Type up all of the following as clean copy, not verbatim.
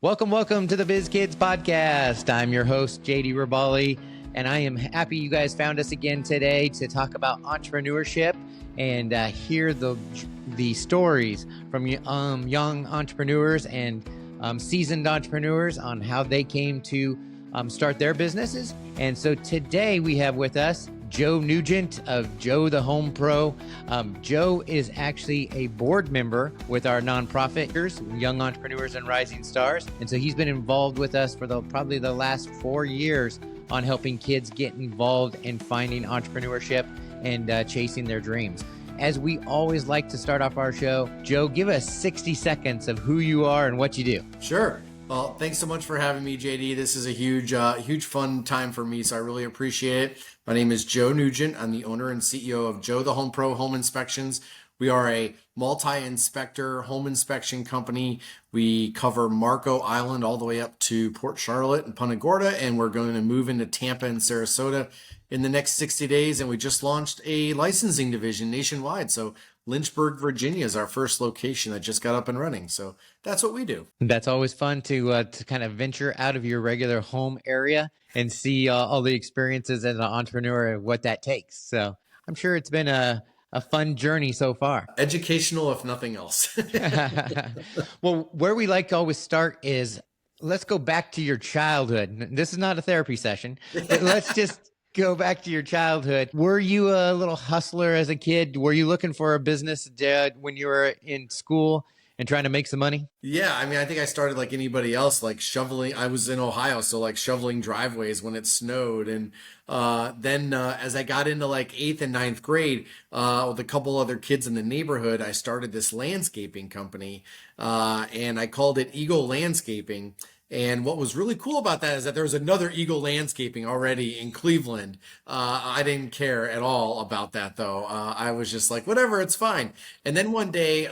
Welcome to the Biz Kidz Podcast. I'm your host, JD Ribali, and I am happy you guys found us again today to talk about entrepreneurship and hear the stories from young entrepreneurs and seasoned entrepreneurs on how they came to start their businesses. And so today we have with us Joe Nugent of Joe the Home Pro. Joe is actually a board member with our nonprofit, Young Entrepreneurs and Rising Stars. And so he's been involved with us for probably the last 4 years on helping kids get involved in finding entrepreneurship and chasing their dreams. As we always like to start off our show, Joe, give us 60 seconds of who you are and what you do. Sure. Well, thanks so much for having me, JD. This is a huge fun time for me, so I really appreciate it. My name is Joe Nugent. I'm the owner and CEO of Joe the Home Pro Home Inspections. We are a multi-inspector home inspection company. We cover Marco Island all the way up to Port Charlotte and Punta Gorda, and we're going to move into Tampa and Sarasota in the next 60 days. And we just launched a licensing division nationwide. So Lynchburg, Virginia is our first location that just got up and running. So that's what we do. That's always fun to kind of venture out of your regular home area and see all the experiences as an entrepreneur and what that takes. So I'm sure it's been a fun journey so far. Educational, if nothing else. Well, where we like to always start is let's go back to your childhood. This is not a therapy session, but let's just go back to your childhood. Were you a little hustler as a kid? Were you looking for a business when you were in school and trying to make some money? Yeah, I mean, I think I started like anybody else, like shoveling. I was in Ohio, so like shoveling driveways when it snowed. And then as I got into like 8th and 9th grade, with a couple other kids in the neighborhood, I started this landscaping company, and I called it Eagle Landscaping. And what was really cool about that is that there was another Eagle Landscaping already in Cleveland. I didn't care at all about that, though. I was just like, whatever, it's fine. And then one day,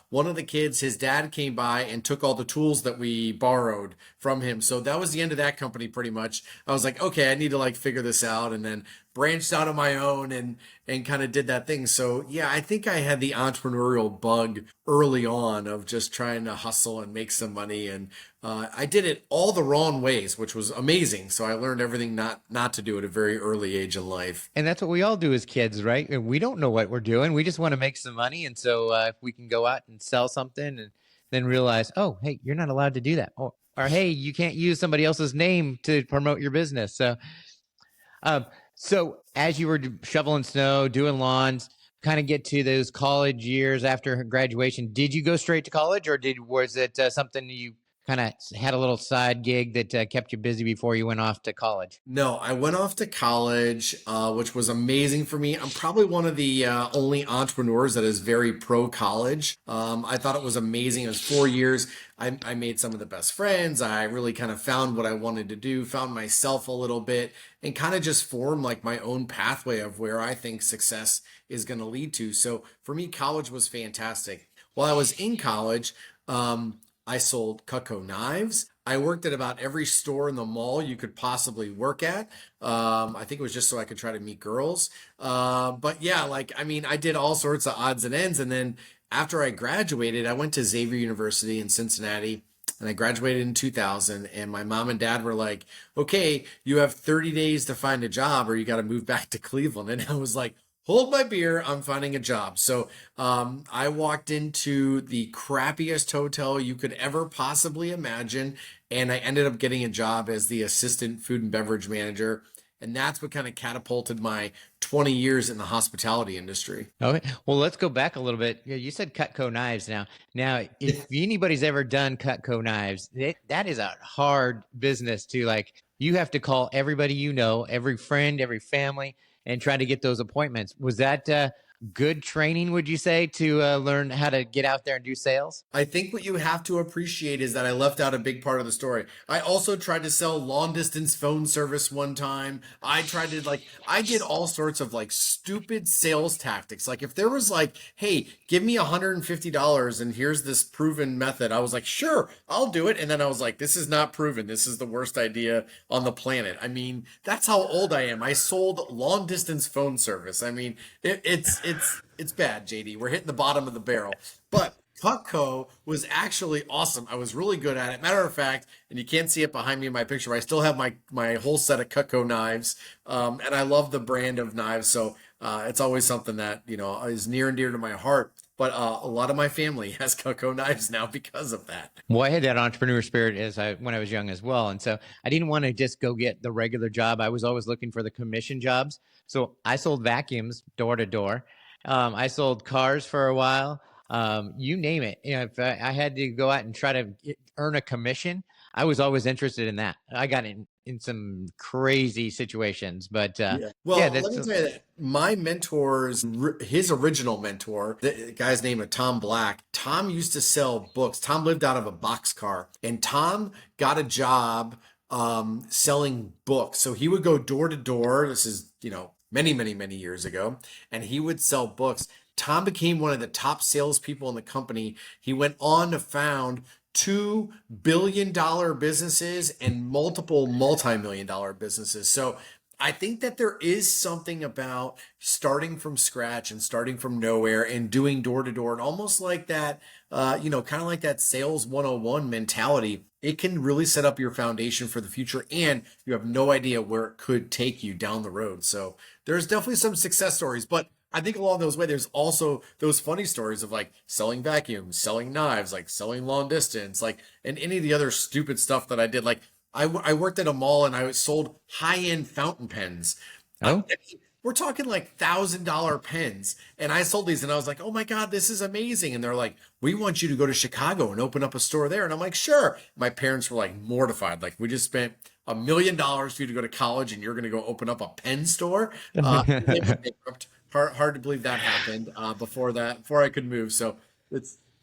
one of the kids, his dad came by and took all the tools that we borrowed from him. So that was the end of that company pretty much. I was like, okay, I need to like figure this out. And then branched out on my own and kind of did that thing. So yeah, I think I had the entrepreneurial bug early on of just trying to hustle and make some money. And I did it all the wrong ways, which was amazing. So I learned everything not to do at a very early age in life. And that's what we all do as kids, right? And we don't know what we're doing. We just want to make some money. And so if we can go out and sell something and then realize, oh, hey, you're not allowed to do that. Or hey, you can't use somebody else's name to promote your business. So as you were shoveling snow, doing lawns, kind of get to those college years after graduation, did you go straight to college, or was it something you kind of had a little side gig that kept you busy before you went off to college? No, I went off to college, which was amazing for me. I'm probably one of the only entrepreneurs that is very pro college. I thought it was amazing. It was 4 years. I made some of the best friends. I really kind of found what I wanted to do, found myself a little bit, and kind of just formed like my own pathway of where I think success is going to lead to. So for me, college was fantastic. While I was in college, I sold Cutco knives. I worked at about every store in the mall you could possibly work at. I think it was just so I could try to meet girls. But yeah, like, I mean, I did all sorts of odds and ends. And then after I graduated, I went to Xavier University in Cincinnati, and I graduated in 2000. And my mom and dad were like, okay, you have 30 days to find a job or you got to move back to Cleveland. And I was like, hold my beer, I'm finding a job. So I walked into the crappiest hotel you could ever possibly imagine, and I ended up getting a job as the assistant food and beverage manager. And that's what kind of catapulted my 20 years in the hospitality industry. Okay. Well, let's go back a little bit. You said Cutco knives now. Now, if anybody's ever done Cutco knives, that is a hard business to you have to call everybody you know, every friend, every family, and try to get those appointments. Was that good training, would you say, to learn how to get out there and do sales? I think what you have to appreciate is that I left out a big part of the story. I also tried to sell long distance phone service one time. I did all sorts of stupid sales tactics. Like if there was hey, give me $150 and here's this proven method, I was like, sure, I'll do it. And then I was like, this is not proven. This is the worst idea on the planet. I mean, that's how old I am. I sold long distance phone service. I mean, it's bad, JD. We're hitting the bottom of the barrel. But Cutco was actually awesome. I was really good at it. Matter of fact, and you can't see it behind me in my picture, but I still have my whole set of Cutco knives, and I love the brand of knives. So it's always something that is near and dear to my heart. But a lot of my family has Cutco knives now because of that. Well, I had that entrepreneur spirit when I was young as well. And so I didn't want to just go get the regular job. I was always looking for the commission jobs. So I sold vacuums door to door. I sold cars for a while. You name it. If I had to go out and try to earn a commission, I was always interested in that. I got in some crazy situations, but Yeah. Well, yeah, let me tell you that my his original mentor, the guy's name is Tom Black. Tom used to sell books. Tom lived out of a boxcar, and Tom got a job selling books. So he would go door to door. This is, many, many, many years ago, and he would sell books. Tom became one of the top salespeople in the company. He went on to found $2 billion businesses and multiple multi-million dollar businesses. So I think that there is something about starting from scratch and starting from nowhere and doing door to door, and almost like that, kind of like that sales 101 mentality. It can really set up your foundation for the future, and you have no idea where it could take you down the road. So there's definitely some success stories, but I think along those ways, there's also those funny stories of like selling vacuums, selling knives, like selling long distance, like, and any of the other stupid stuff that I did. Like I worked at a mall and I sold high-end fountain pens. oh, We're talking like $1,000 pens. And I sold these and I was like, oh my God, this is amazing. And they're like, we want you to go to Chicago and open up a store there. And I'm like, sure. My parents were like mortified. Like, we just spent $1 million for you to go to college and you're going to go open up a pen store. Hard to believe that happened before I could move. So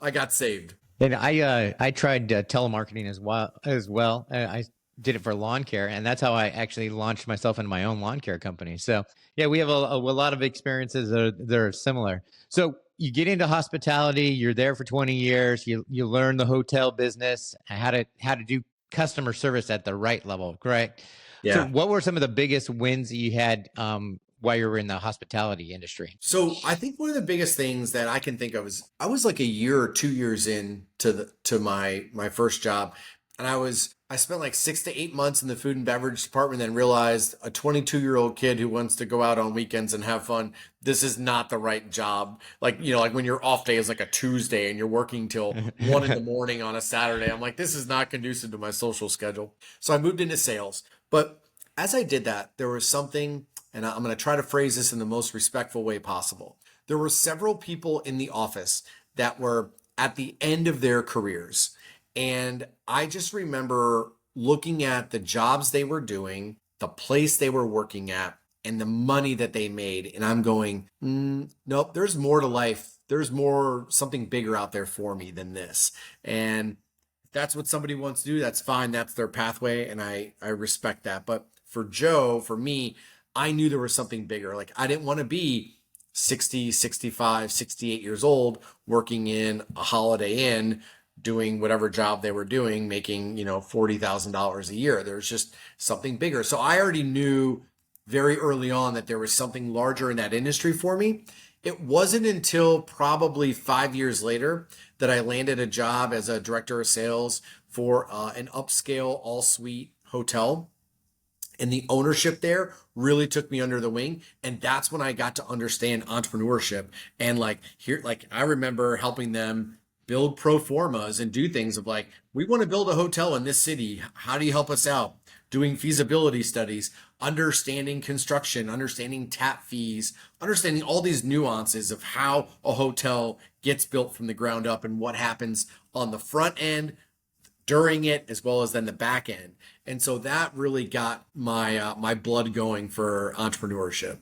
I got saved. And I tried telemarketing as well. I did it for lawn care, and that's how I actually launched myself into my own lawn care company. So yeah, we have a lot of experiences that are similar. So you get into hospitality, you're there for 20 years, you learn the hotel business, how to do customer service at the right level, correct? Yeah. So what were some of the biggest wins that you had while you were in the hospitality industry? So I think one of the biggest things that I can think of is I was like a year or 2 years in to my first job. And I spent like 6 to 8 months in the food and beverage department, and then realized a 22-year-old kid who wants to go out on weekends and have fun, this is not the right job. Like, like when your off day is like a Tuesday and you're working till 1 in the morning on a Saturday. I'm like, this is not conducive to my social schedule. So I moved into sales. But as I did that, there was something, and I'm going to try to phrase this in the most respectful way possible. There were several people in the office that were at the end of their careers. And I just remember looking at the jobs they were doing, the place they were working at, and the money that they made. And I'm going, nope, there's more to life. There's something bigger out there for me than this. And if that's what somebody wants to do, that's fine. That's their pathway. And I respect that. But for Joe, for me, I knew there was something bigger. Like, I didn't want to be 60, 65, 68 years old, working in a Holiday Inn, doing whatever job they were doing, making, $40,000 a year. There's just something bigger. So I already knew very early on that there was something larger in that industry for me. It wasn't until probably 5 years later that I landed a job as a director of sales for an upscale all-suite hotel. And the ownership there really took me under the wing. And that's when I got to understand entrepreneurship. And I remember helping them build pro formas and do things of like, we want to build a hotel in this city. How do you help us out? Doing feasibility studies, understanding construction, understanding tap fees, understanding all these nuances of how a hotel gets built from the ground up and what happens on the front end, during it, as well as then the back end. And so that really got my blood going for entrepreneurship.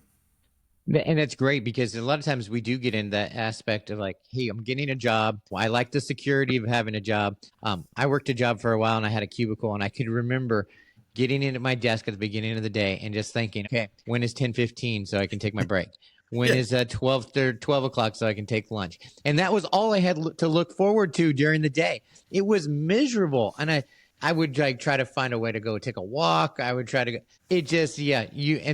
And it's great because a lot of times we do get in that aspect of like, hey, I'm getting a job. I like the security of having a job. I worked a job for a while and I had a cubicle, and I could remember getting in at my desk at the beginning of the day and just thinking, okay, when is 10:15 so I can take my break? When is 12 o'clock so I can take lunch? And that was all I had to look forward to during the day. It was miserable. And I would like try to find a way to go take a walk. I would try to go. It just,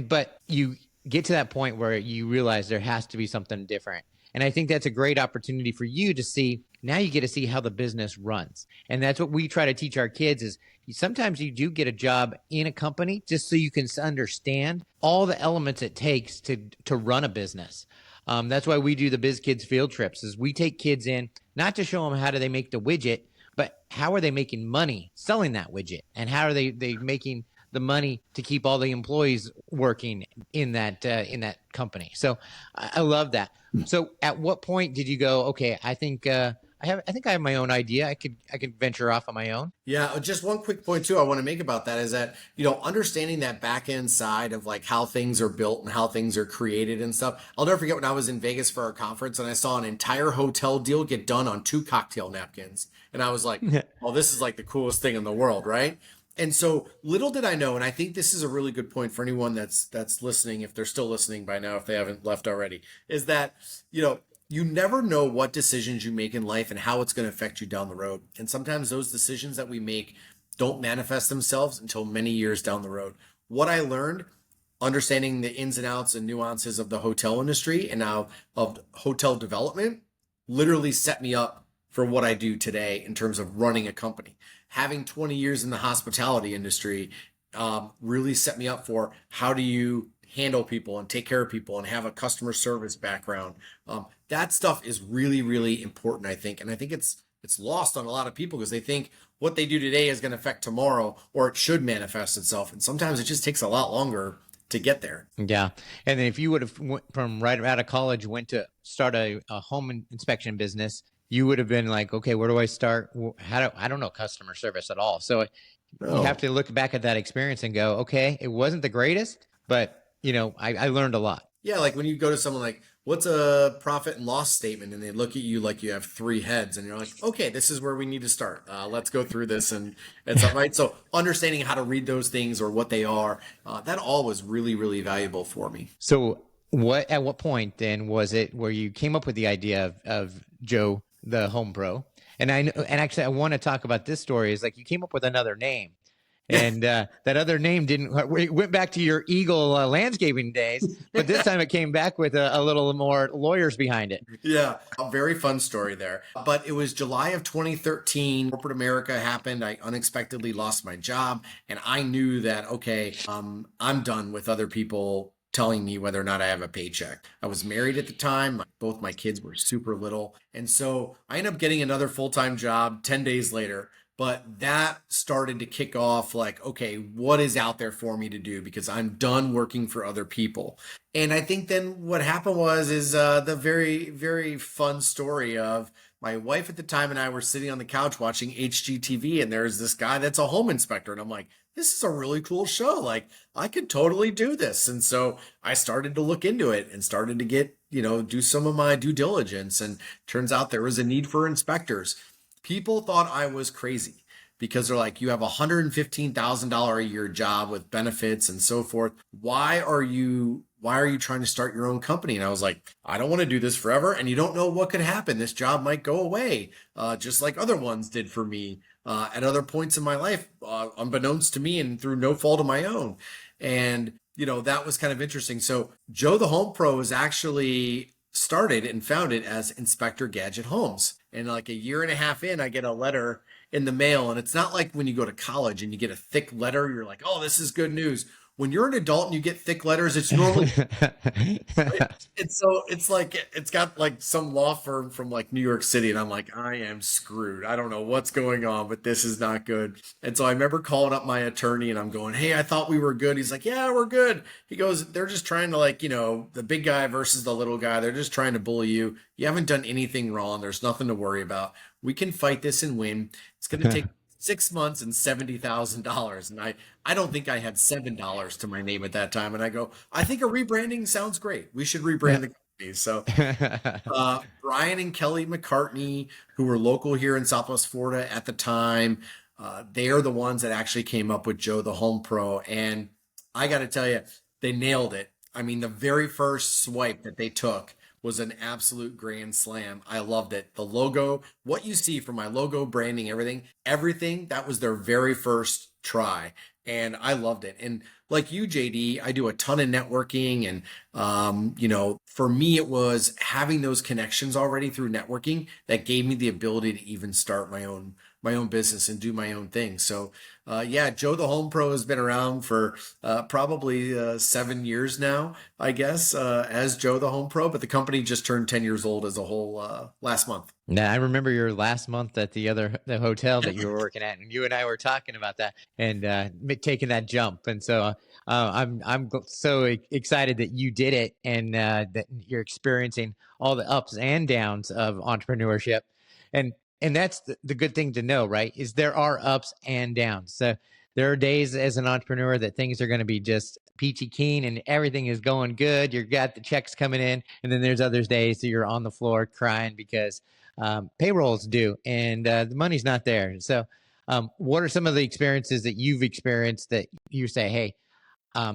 but you get to that point where you realize there has to be something different. And I think that's a great opportunity for you to see. Now you get to see how the business runs. And that's what we try to teach our kids is sometimes you do get a job in a company just so you can understand all the elements it takes to run a business. That's why we do the Biz Kidz field trips is we take kids in not to show them how do they make the widget, but how are they making money selling that widget, and how are they making the money to keep all the employees working in that company. So I love that. So at what point did you go, okay, I think I have my own idea. I could venture off on my own. Yeah, just one quick point too I want to make about that is that, understanding that back end side of like how things are built and how things are created and stuff. I'll never forget when I was in Vegas for our conference and I saw an entire hotel deal get done on 2 cocktail napkins. And I was like, oh, this is like the coolest thing in the world, right? And so little did I know, and I think this is a really good point for anyone that's listening, if they're still listening by now, if they haven't left already, is that, you never know what decisions you make in life and how it's going to affect you down the road. And sometimes those decisions that we make don't manifest themselves until many years down the road. What I learned, understanding the ins and outs and nuances of the hotel industry and now of hotel development, literally set me up for what I do today in terms of running a company. Having 20 years in the hospitality industry really set me up for how do you handle people and take care of people and have a customer service background. That stuff is really, really important, I think. And I think it's lost on a lot of people because they think what they do today is going to affect tomorrow or it should manifest itself. And sometimes it just takes a lot longer to get there. Yeah. And then if you would have went from right out of college, went to start a home inspection business, you would have been like, okay, where do I start? I don't know customer service at all. So you have to look back at that experience and go, okay, it wasn't the greatest, but I learned a lot. Yeah. Like when you go to someone like, what's a profit and loss statement? And they look at you like you have 3 heads and you're like, okay, this is where we need to start. Let's go through this and stuff, right? So understanding how to read those things or what they are, that all was really, really valuable for me. So at what point then was it where you came up with the idea of Joe, the Home Pro? And actually I want to talk about this story is like you came up with another name. And that other name went back to your Eagle landscaping days, but this time it came back with a little more lawyers behind it. Yeah, a very fun story there. But it was July of 2013. Corporate America happened. I unexpectedly lost my job. And I knew that, okay, I'm done with other people telling me whether or not I have a paycheck. I was married at the time. Both my kids were super little. And so I ended up getting another full-time job 10 days later. But that started to kick off like, okay, what is out there for me to do? Because I'm done working for other people. And I think then what happened is the very, very fun story of my wife at the time and I were sitting on the couch watching HGTV and there's this guy that's a home inspector. And I'm like, this is a really cool show. Like I could totally do this. And so I started to look into it and started to get, do some of my due diligence. And turns out there was a need for inspectors. People thought I was crazy because they're like, you have a $115,000 a year job with benefits and so forth. Why are you trying to start your own company? And I was like, I don't want to do this forever. And you don't know what could happen. This job might go away, just like other ones did for me at other points in my life, unbeknownst to me and through no fault of my own. And, that was kind of interesting. So Joe the Home Pro is actually started and founded as Inspector Gadget Homes. And like a year and a half in, I get a letter in the mail. And it's not like when you go to college and you get a thick letter, you're like, oh, this is good news. When you're an adult and you get thick letters, it's normally, and so it's like, it's got like some law firm from like New York City. And I'm like, I am screwed. I don't know what's going on, but this is not good. And so I remember calling up my attorney and I'm going, hey, I thought we were good. He's like, yeah, we're good. He goes, they're just trying to like, the big guy versus the little guy. They're just trying to bully you. You haven't done anything wrong. There's nothing to worry about. We can fight this and win. It's going to take 6 months and $70,000. And I don't think I had $7 to my name at that time. And I go, I think a rebranding sounds great. We should rebrand the company. So Brian and Kelly McCartney, who were local here in Southwest Florida at the time, they are the ones that actually came up with Joe the Home Pro. And I got to tell you, they nailed it. I mean, the very first swipe that they took was an absolute grand slam. I loved it. The logo, what you see from my logo, branding, everything, that was their very first try. and I loved it. And like you, JD, I do a ton of networking, and for me, it was having those connections already through networking that gave me the ability to even start my own business and do my own thing. So, yeah, Joe the Home Pro has been around for probably 7 years now, I guess, as Joe the Home Pro, but the company just turned 10 years old as a whole last month. Now, I remember your last month at the hotel that you were working at, and you and I were talking about that and taking that jump. And so I'm so excited that you did it, and that you're experiencing all the ups and downs of entrepreneurship. And that's the good thing to know, right? Is there are ups and downs. So there are days as an entrepreneur that things are going to be just peachy keen and everything is going good. You got the checks coming in, and then there's other days that you're on the floor crying because payroll's due and the money's not there. So, what are some of the experiences that you've experienced that you say, hey,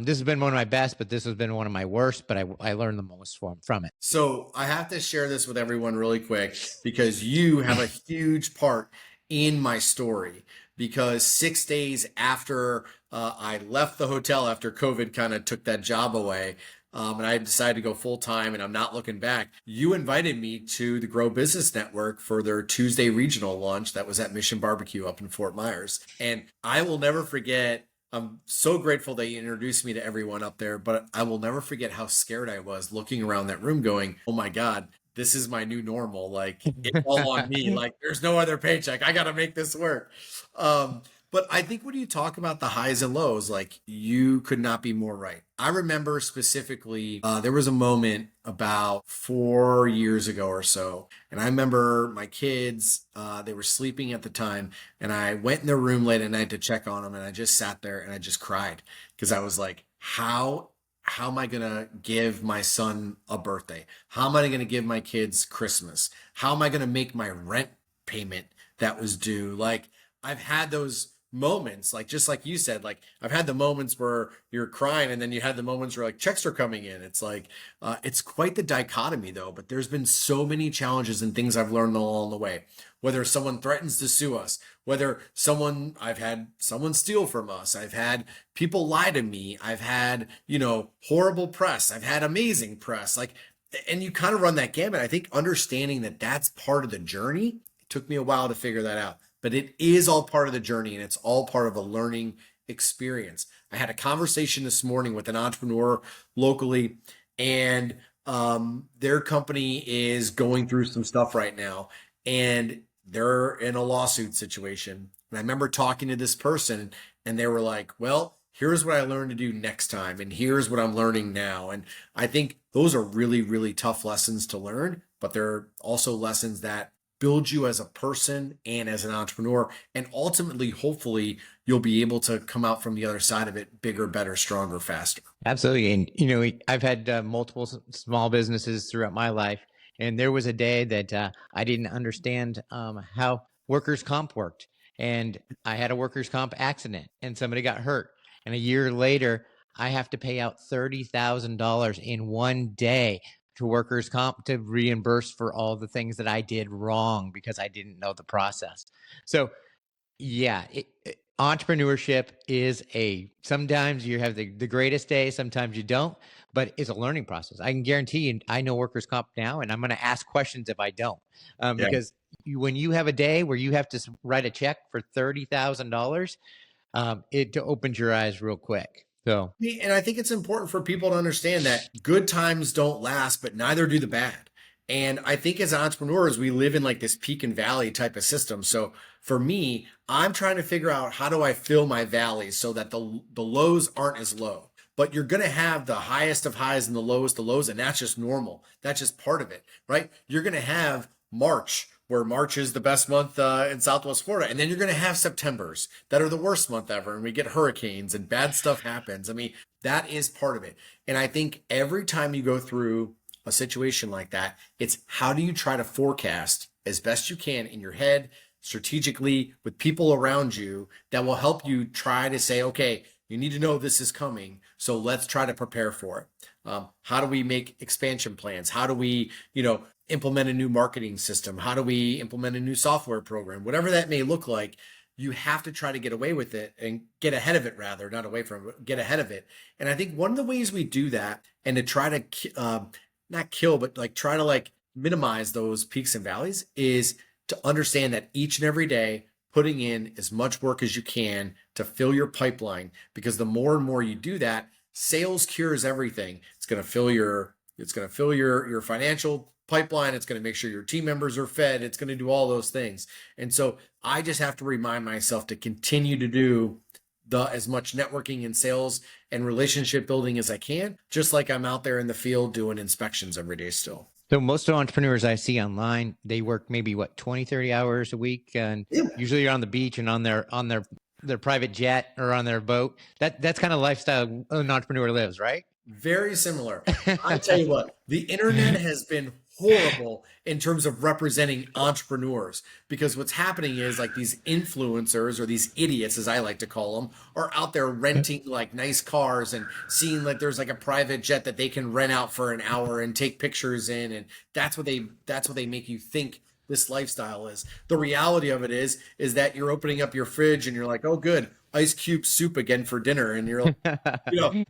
this has been one of my best, but this has been one of my worst, but I learned the most from it? So I have to share this with everyone really quick because you have a huge part in my story. Because 6 days after I left the hotel, after COVID kind of took that job away, and I decided to go full time, and I'm not looking back, you invited me to the Grow Business Network for their Tuesday regional launch that was at Mission Barbecue up in Fort Myers. And I will never forget. I'm so grateful that you introduced me to everyone up there, but I will never forget how scared I was looking around that room going, oh my God, this is my new normal. Like, it's all on me. Like, there's no other paycheck. I got to make this work. But I think when you talk about the highs and lows, like, you could not be more right. I remember specifically, there was a moment about 4 years ago or so. And I remember my kids, they were sleeping at the time. And I went in their room late at night to check on them. And I just sat there and I just cried because I was like, how am I going to give my son a birthday? How am I going to give my kids Christmas? How am I going to make my rent payment that was due? Like, I've had those moments, like, just like you said, like, I've had the moments where you're crying and then you had the moments where like checks are coming in. It's like, it's quite the dichotomy though, but there's been so many challenges and things I've learned along the way, whether someone threatens to sue us, whether I've had someone steal from us. I've had people lie to me. I've had, horrible press. I've had amazing press. Like, and you kind of run that gamut. I think understanding that that's part of the journey, it took me a while to figure that out. But it is all part of the journey, and it's all part of a learning experience. I had a conversation this morning with an entrepreneur locally, and their company is going through some stuff right now, and they're in a lawsuit situation. And I remember talking to this person, and they were like, well, here's what I learned to do next time, and here's what I'm learning now. And I think those are really, really tough lessons to learn, but they're also lessons that build you as a person and as an entrepreneur. And ultimately, hopefully, you'll be able to come out from the other side of it bigger, better, stronger, faster. Absolutely. And, I've had multiple small businesses throughout my life. And there was a day that I didn't understand how workers' comp worked. And I had a workers' comp accident and somebody got hurt. And a year later, I have to pay out $30,000 in one day to workers' comp to reimburse for all the things that I did wrong because I didn't know the process. So, yeah, entrepreneurship is sometimes you have the greatest day, sometimes you don't, but it's a learning process. I can guarantee you, I know workers' comp now, and I'm going to ask questions if I don't, because when you have a day where you have to write a check for $30,000, it opens your eyes real quick. So, and I think it's important for people to understand that good times don't last, but neither do the bad. And I think as entrepreneurs, we live in like this peak and valley type of system. So for me, I'm trying to figure out how do I fill my valleys so that the lows aren't as low. But you're going to have the highest of highs and the lowest of lows, and that's just normal. That's just part of it, right? You're going to have March, where March is the best month in Southwest Florida. And then you're going to have Septembers that are the worst month ever. And we get hurricanes and bad stuff happens. I mean, that is part of it. And I think every time you go through a situation like that, it's how do you try to forecast as best you can in your head, strategically with people around you that will help you try to say, okay, you need to know this is coming. So let's try to prepare for it. How do we make expansion plans? How do we, implement a new marketing system? How do we implement a new software program? Whatever that may look like, you have to try to get away with it and get ahead of it, rather, not away from it, get ahead of it. And I think one of the ways we do that, and to try to not kill, but like try to like minimize those peaks and valleys, is to understand that each and every day, putting in as much work as you can to fill your pipeline, because the more and more you do that, sales cures everything. It's going to fill your financial pipeline. It's going to make sure your team members are fed. It's going to do all those things. And so I just have to remind myself to continue to do as much networking and sales and relationship building as I can, just like I'm out there in the field doing inspections every day still. So most of the entrepreneurs I see online, they work maybe 20, 30 hours a week. And usually you're on the beach and on their private jet or on their boat. That's kind of lifestyle an entrepreneur lives, right? Very similar. I tell you what, the internet has been horrible in terms of representing entrepreneurs, because what's happening is like these influencers, or these idiots, as I like to call them, are out there renting like nice cars and seeing like there's like a private jet that they can rent out for an hour and take pictures in. And that's what they make you think this lifestyle is. The reality of it is that you're opening up your fridge and you're like, oh, good, ice cube soup again for dinner. And you're like,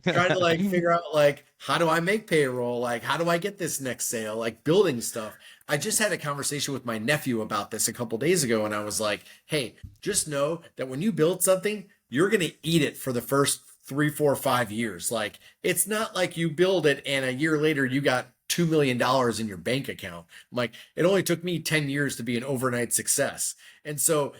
trying to like figure out like, how do I make payroll? Like, how do I get this next sale? Like building stuff. I just had a conversation with my nephew about this a couple days ago. And I was like, hey, just know that when you build something, you're going to eat it for the first 3, 4, 5 years. Like, it's not like you build it and a year later you got $2 million in your bank account. I'm like, it only took me 10 years to be an overnight success. And so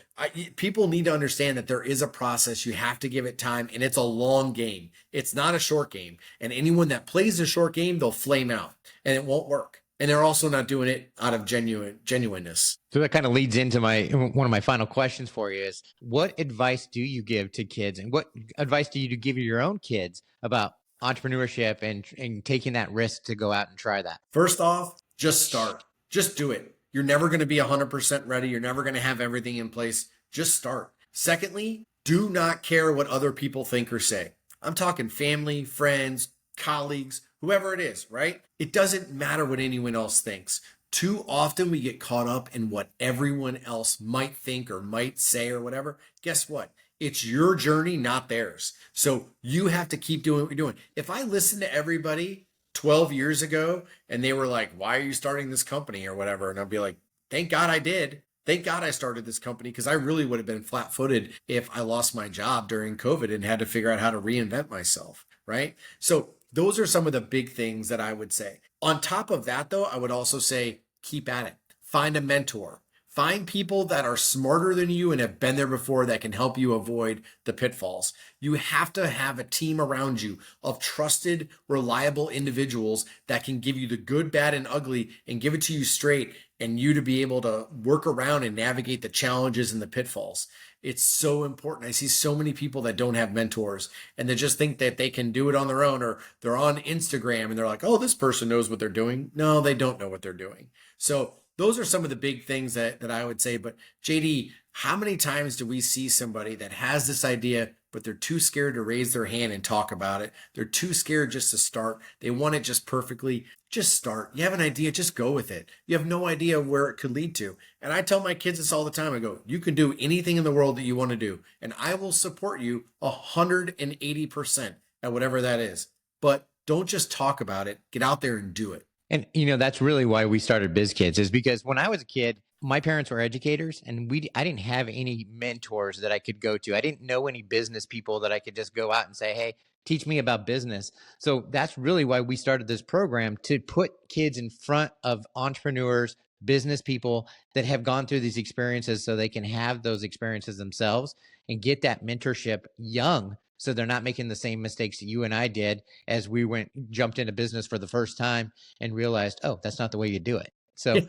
people need to understand that there is a process. You have to give it time, and it's a long game. It's not a short game. And anyone that plays a short game, they'll flame out and it won't work. And they're also not doing it out of genuineness. So that kind of leads into one of my final questions for you is, what advice do you give to kids, and what advice do you give your own kids about entrepreneurship and taking that risk to go out and try that? First off, just start. Just do it. You're never going to be 100% ready. You're never going to have everything in place. Just start. Secondly, do not care what other people think or say. I'm talking family, friends, colleagues, whoever it is, right? It doesn't matter what anyone else thinks. Too often we get caught up in what everyone else might think or might say or whatever. Guess what? It's your journey, not theirs. So you have to keep doing what you're doing. If I listened to everybody 12 years ago and they were like, why are you starting this company or whatever? And I'd be like, thank God I did. Thank God I started this company, because I really would have been flat-footed if I lost my job during COVID and had to figure out how to reinvent myself, right? So those are some of the big things that I would say. On top of that, though, I would also say, keep at it. Find a mentor. Find people that are smarter than you and have been there before that can help you avoid the pitfalls. You have to have a team around you of trusted, reliable individuals that can give you the good, bad, and ugly and give it to you straight, and you to be able to work around and navigate the challenges and the pitfalls. It's so important. I see so many people that don't have mentors and they just think that they can do it on their own, or they're on Instagram and they're like, oh, this person knows what they're doing. No, they don't know what they're doing. So those are some of the big things that I would say. But JD, how many times do we see somebody that has this idea, but they're too scared to raise their hand and talk about it? They're too scared just to start. They want it just perfectly. Just start. You have an idea, just go with it. You have no idea where it could lead to. And I tell my kids this all the time. I go, you can do anything in the world that you want to do, and I will support you 180% at whatever that is. But don't just talk about it. Get out there and do it. And, that's really why we started Biz Kidz, is because when I was a kid, my parents were educators, and I didn't have any mentors that I could go to. I didn't know any business people that I could just go out and say, hey, teach me about business. So that's really why we started this program, to put kids in front of entrepreneurs, business people that have gone through these experiences, so they can have those experiences themselves and get that mentorship young, so they're not making the same mistakes that you and I did as we jumped into business for the first time and realized, oh, that's not the way you do it. So,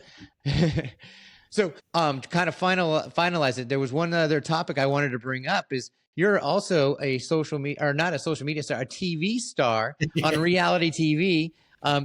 to kind of finalize it, there was one other topic I wanted to bring up. Is you're also a social media, or not a social media star, a TV star on reality TV.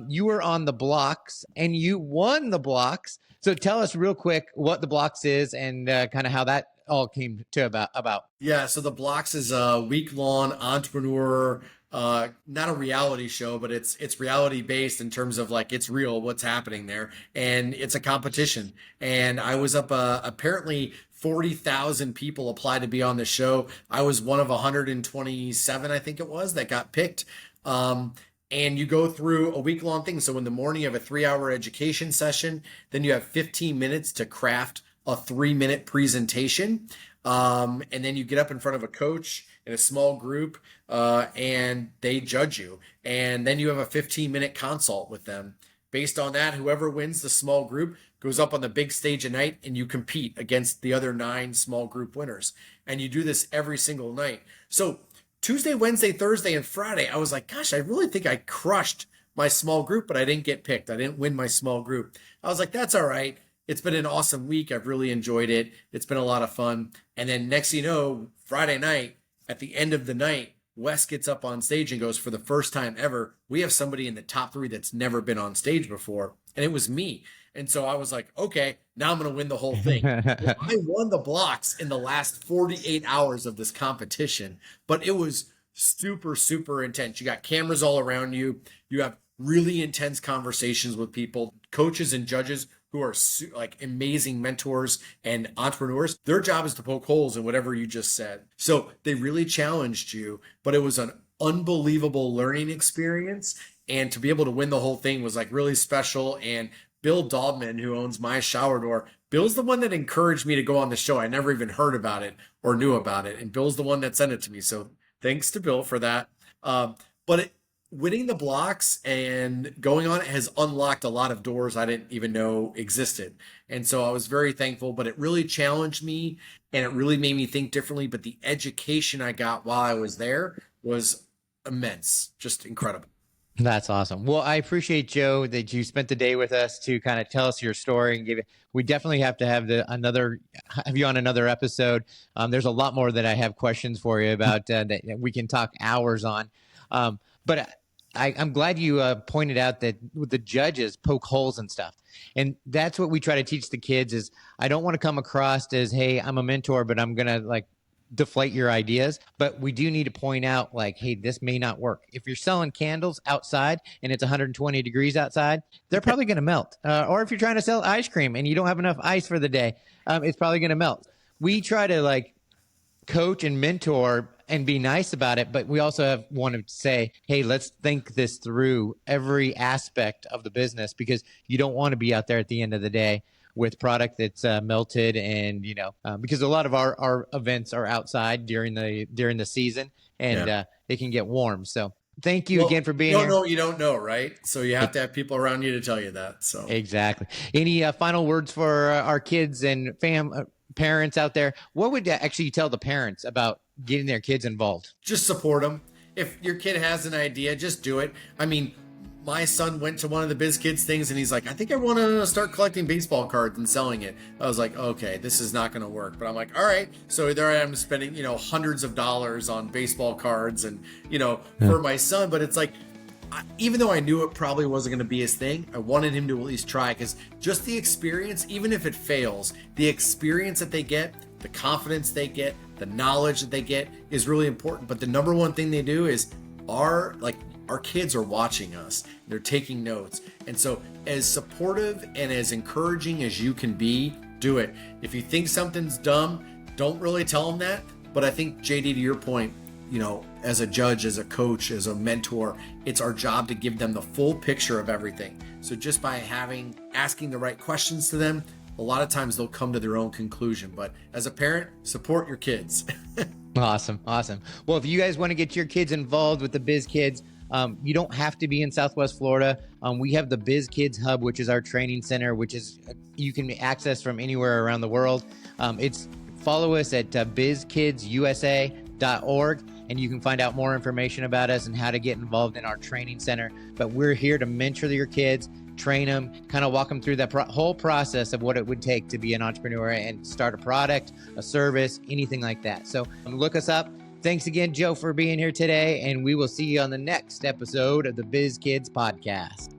You were on The Blocks and you won The Blocks. So tell us real quick what The Blocks is and kind of how that all came to about. Yeah, so The Blocks is a week-long entrepreneur, not a reality show, but it's reality based in terms of like, it's real what's happening there, and it's a competition. And I was up apparently 40,000 people applied to be on the show. I was one of 127, I think it was, that got picked. And you go through a week-long thing. So in the morning, you have a 3-hour education session. Then you have 15 minutes to craft a 3-minute presentation. And then you get up in front of a coach in a small group, and they judge you. And then you have a 15-minute consult with them. Based on that, whoever wins the small group goes up on the big stage at night, and you compete against the other 9 small group winners. And you do this every single night. So Tuesday, Wednesday, Thursday, and Friday, I was like, gosh, I really think I crushed my small group, but I didn't get picked. I didn't win my small group. I was like, that's all right. It's been an awesome week. I've really enjoyed it. It's been a lot of fun. And then next thing you know, Friday night, at the end of the night, Wes gets up on stage and goes, for the first time ever, we have somebody in the top 3 that's never been on stage before. And it was me. And so I was like, okay, now I'm going to win the whole thing. Well, I won the blocks in the last 48 hours of this competition, but it was super, super intense. You got cameras all around you. You have really intense conversations with people, coaches and judges who are like amazing mentors and entrepreneurs. Their job is to poke holes in whatever you just said. So they really challenged you, but it was an unbelievable learning experience. And to be able to win the whole thing was like really special. And Bill Daubman, who owns My Shower Door, Bill's the one that encouraged me to go on the show. I never even heard about it or knew about it. And Bill's the one that sent it to me. So thanks to Bill for that. Winning the blocks and going on it has unlocked a lot of doors I didn't even know existed. And so I was very thankful, but it really challenged me and it really made me think differently. But the education I got while I was there was immense, just incredible. That's awesome. Well, I appreciate, Joe, that you spent the day with us to kind of tell us your story and give it. We definitely have to have have you on another episode. There's a lot more that I have questions for you about that we can talk hours on. But I'm glad you pointed out that the judges poke holes and stuff. And that's what we try to teach the kids is I don't want to come across as, hey, I'm a mentor, but I'm going to like deflate your ideas. But we do need to point out like, hey, this may not work. If you're selling candles outside and it's 120 degrees outside, they're probably going to melt. Or if you're trying to sell ice cream and you don't have enough ice for the day, it's probably going to melt. We try to like coach and mentor and be nice about it, but we also want to say, hey, let's think this through every aspect of the business because you don't want to be out there at the end of the day with product that's melted and, because a lot of our events are outside during the season and it can get warm. So thank you again for being here. No, you don't know, right? So you have to have people around you to tell you that. So exactly. Any final words for our kids and parents out there? What would actually tell the parents about getting their kids involved? Just support them. If your kid has an idea, just do it. I mean, my son went to one of the Biz Kidz things and he's like, I think I want to start collecting baseball cards and selling it. I was like, okay, this is not going to work. But I'm like, all right. So there I am spending, hundreds of dollars on baseball cards and, for my son. But it's like, even though I knew it probably wasn't going to be his thing, I wanted him to at least try because just the experience, even if it fails, the experience that they get, the confidence they get, the knowledge that they get is really important. But the number one thing they do is our kids are watching us. They're taking notes. And so as supportive and as encouraging as you can be, do it. If you think something's dumb, don't really tell them that. But I think, JD, to your point, as a judge, as a coach, as a mentor, it's our job to give them the full picture of everything. So just by asking the right questions to them, a lot of times they'll come to their own conclusion. But as a parent, support your kids. Awesome. Well, if you guys want to get your kids involved with the Biz Kidz, you don't have to be in Southwest Florida. We have the Biz Kidz Hub, which is our training center, which is you can access from anywhere around the world. Follow us at bizkidsusa.org, and you can find out more information about us and how to get involved in our training center. But we're here to mentor your kids, train them, kind of walk them through that whole process of what it would take to be an entrepreneur and start a product, a service, anything like that. So look us up. Thanks again, Joe, for being here today, and we will see you on the next episode of the Biz Kidz Podcast.